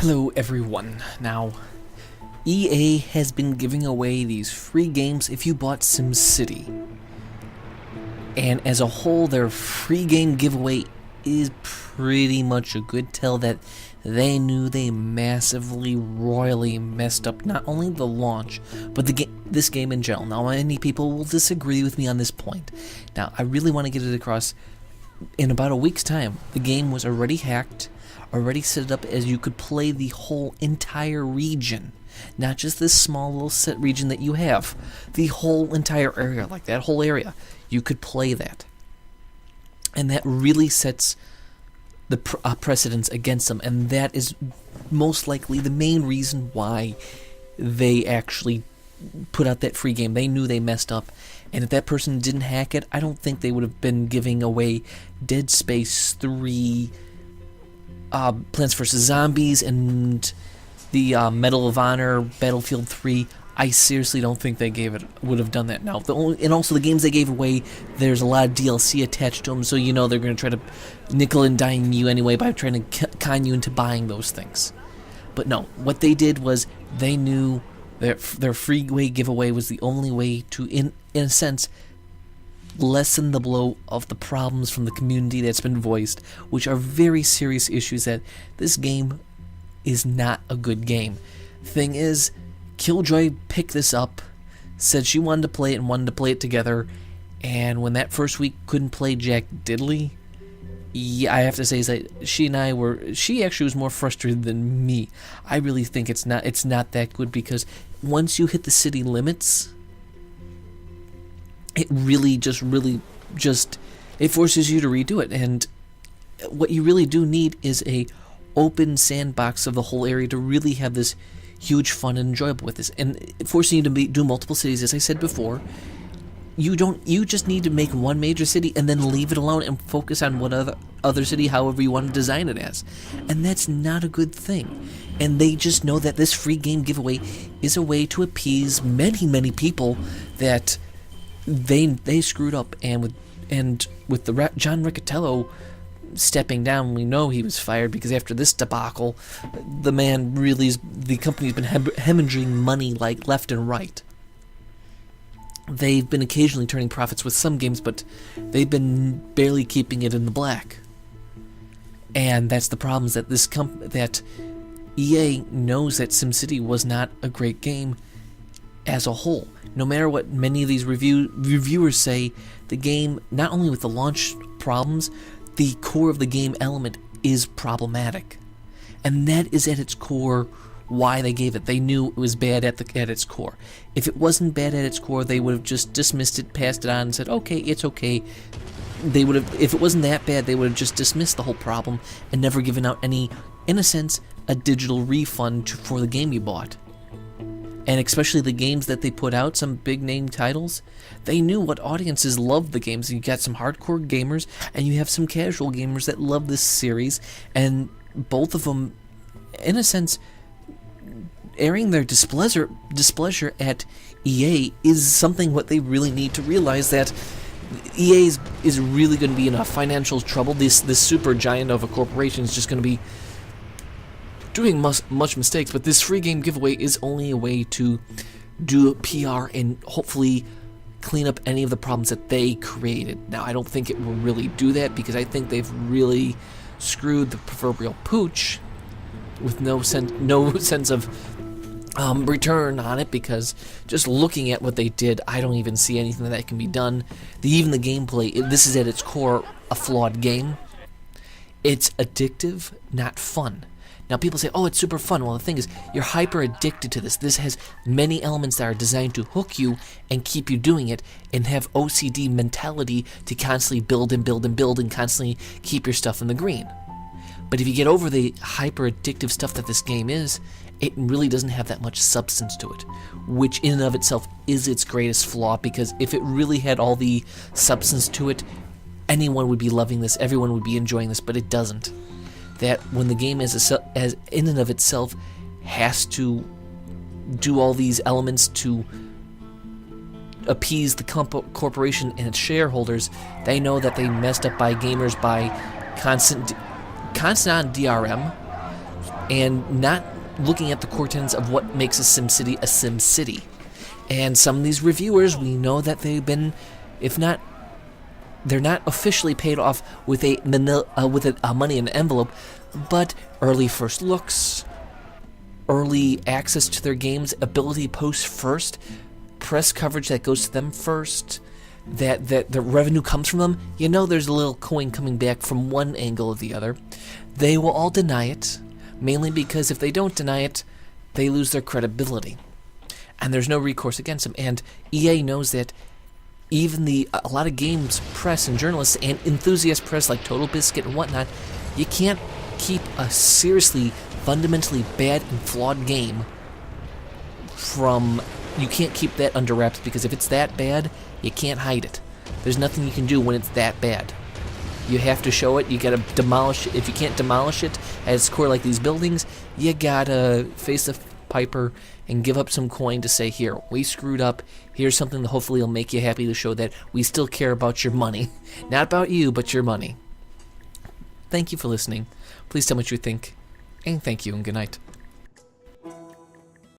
Hello everyone. Now, EA has been giving away these free games if you bought SimCity. And as a whole, their free game giveaway is pretty much a good tell that they knew they massively, royally messed up not only the launch, but this game in general. Now, many people will disagree with me on this point. Now, I really want to get it across. In about a week's time, the game was already hacked, already set up as you could play the whole entire region. Not just this small little set region that you have. The whole entire area, like that whole area. You could play that. And that really sets the precedence against them. And that is most likely the main reason why they actually put out that free game. They knew they messed up. And if that person didn't hack it, I don't think they would have been giving away Dead Space 3, Plants vs. Zombies, and the Medal of Honor, Battlefield 3. I seriously don't think they would have done that. Now, and also the games they gave away, there's a lot of DLC attached to them, so you know they're going to try to nickel and dime you anyway by trying to con you into buying those things. But no, what they did was they knew their freeway giveaway was the only way to, in a sense, lessen the blow of the problems from the community that's been voiced, which are very serious issues that this game is not a good game. Thing is, Killjoy picked this up, said she wanted to play it and wanted to play it together, and when that first week couldn't play Jack Diddley, yeah, I have to say is that she actually was more frustrated than me. I really think it's not that good, because once you hit the city limits, it really just it forces you to redo it. And what you really do need is a open sandbox of the whole area to really have this huge fun and enjoyable with this. And forcing you to do multiple cities, as I said before, you just need to make one major city and then leave it alone and focus on what other city however you want to design it as. And that's not a good thing. And they just know that this free game giveaway is a way to appease many people that they screwed up. And with the John Riccatello stepping down, we know he was fired, because after this debacle, the company's been hemorrhaging money like left and right. They've been occasionally turning profits with some games, but they've been barely keeping it in the black. And that's the problem, is that that EA knows that SimCity was not a great game as a whole. No matter what many of these reviewers say, the game, not only with the launch problems, the core of the game element is problematic. And that is at its core why they gave it. They knew it was bad at its core. If it wasn't bad at its core, they would have just dismissed it, passed it on, and said, okay, it's okay. They would have, if it wasn't that bad, they would have just dismissed the whole problem and never given out any, in a sense, a digital refund for the game you bought. And especially the games that they put out, some big name titles, they knew what audiences loved the games. You got some hardcore gamers, and you have some casual gamers that love this series, and both of them, in a sense, airing their displeasure at EA is something what they really need to realize, that EA is really going to be in a financial trouble. This super giant of a corporation is just going to be doing much mistakes, but this free game giveaway is only a way to do PR and hopefully clean up any of the problems that they created. Now, I don't think it will really do that, because I think they've really screwed the proverbial pooch with no sense of return on it, because just looking at what they did, I don't even see anything that can be done. Even the gameplay, this is at its core a flawed game. It's addictive, not fun. Now, people say, oh, it's super fun. Well, the thing is, you're hyper addicted to this. This has many elements that are designed to hook you and keep you doing it, and have OCD mentality to constantly build and build and build and constantly keep your stuff in the green. But if you get over the hyper addictive stuff that this game is, it really doesn't have that much substance to it, which in and of itself is its greatest flaw, because if it really had all the substance to it, anyone would be loving this, everyone would be enjoying this, but it doesn't. That when the game as in and of itself has to do all these elements to appease the corporation and its shareholders, they know that they messed up by gamers by constant on DRM, and not looking at the core tenets of what makes a SimCity. And some of these reviewers, we know that they've been, if not, they're not officially paid off with a money in an envelope, but early first looks, early access to their games, ability to post first, press coverage that goes to them first, that the revenue comes from them. You know there's a little coin coming back from one angle or the other. They will all deny it, mainly because if they don't deny it, they lose their credibility. And there's no recourse against them. And EA knows that even a lot of games press and journalists and enthusiast press like Total Biscuit and whatnot, you can't keep a seriously, fundamentally bad and flawed game you can't keep that under wraps, because if it's that bad, you can't hide it. There's nothing you can do when it's that bad. You have to show it. You gotta demolish it. If you can't demolish it at its core like these buildings, you gotta face the piper and give up some coin to say, here, we screwed up. Here's something that hopefully will make you happy, to show that we still care about your money. Not about you, but your money. Thank you for listening. Please tell me what you think. And thank you and good night.